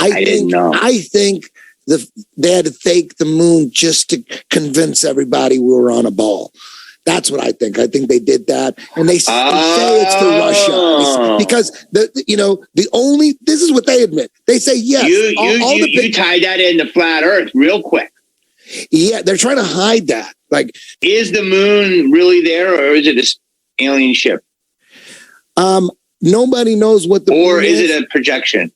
I didn't know. I think they had to fake the moon just to convince everybody we were on a ball. That's what I think. I think they did that, and they say it's to Russia because this is what they admit. They say yes. You tied that into flat Earth real quick. Yeah, they're trying to hide that. Like, is the moon really there, or is it an alien ship? Nobody knows what the or moon is it a projection?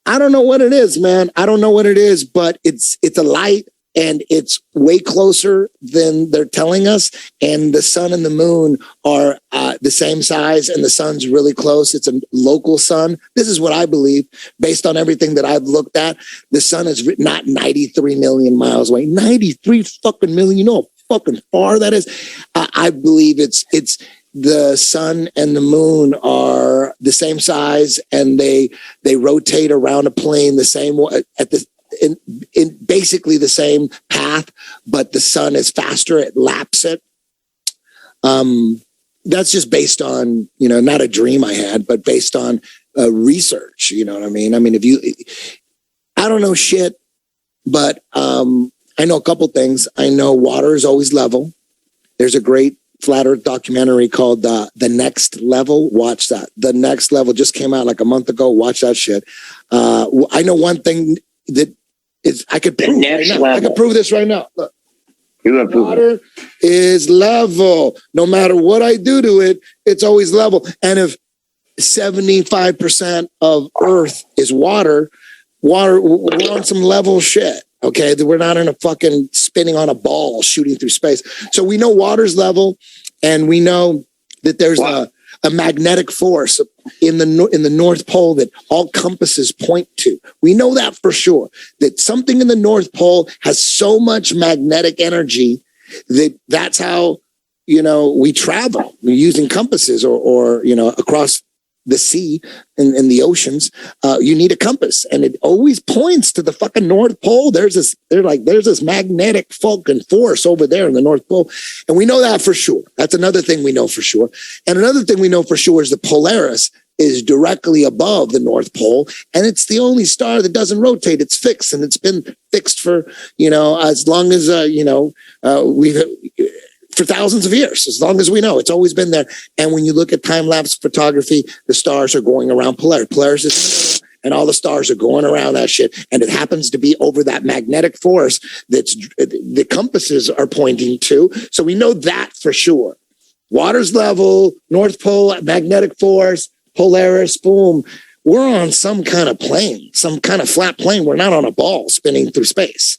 I don't know what it is, man. I don't know what it is, but it's a light. And it's way closer than they're telling us. And the sun and the moon are the same size, and the sun's really close. It's a local sun. This is what I believe, based on everything that I've looked at. The sun is not 93 million miles away. 93 fucking million. You know how fucking far that is? I believe it's the sun and the moon are the same size, and they rotate around a plane the same way in basically the same path, but the sun is faster. It laps it. That's just based on, not a dream I had, but based on research. You know what I mean? I mean, I don't know shit, but I know a couple things. I know water is always level. There's a great flat Earth documentary called The Next Level. Watch that. The Next Level just came out like a month ago. Watch that shit. I know one thing that I could prove right now. I could prove this right now. Look, water is level. No matter what I do to it, it's always level. And if 75% of Earth is water, we're on some level shit. Okay, we're not in a fucking spinning on a ball shooting through space. So we know water's level, and we know that there's a magnetic force in the North Pole that all compasses point to. We know that for sure, that something in the North Pole has so much magnetic energy that's how, we travel. We're using compasses or across the sea and the oceans. You need a compass, and it always points to the fucking North Pole. There's this magnetic fucking force over there in the North Pole. And we know that for sure. That's another thing we know for sure. And another thing we know for sure is the Polaris is directly above the North Pole, and it's the only star that doesn't rotate. It's fixed, and it's been fixed for, as long as, for thousands of years, as long as we know. It's always been there. And when you look at time-lapse photography, the stars are going around Polaris. Polaris is in the middle, and all the stars are going around that shit. And it happens to be over that magnetic force that's the compasses are pointing to. So we know that for sure. Water's level, North Pole, magnetic force, Polaris, boom. We're on some kind of plane, some kind of flat plane. We're not on a ball spinning through space.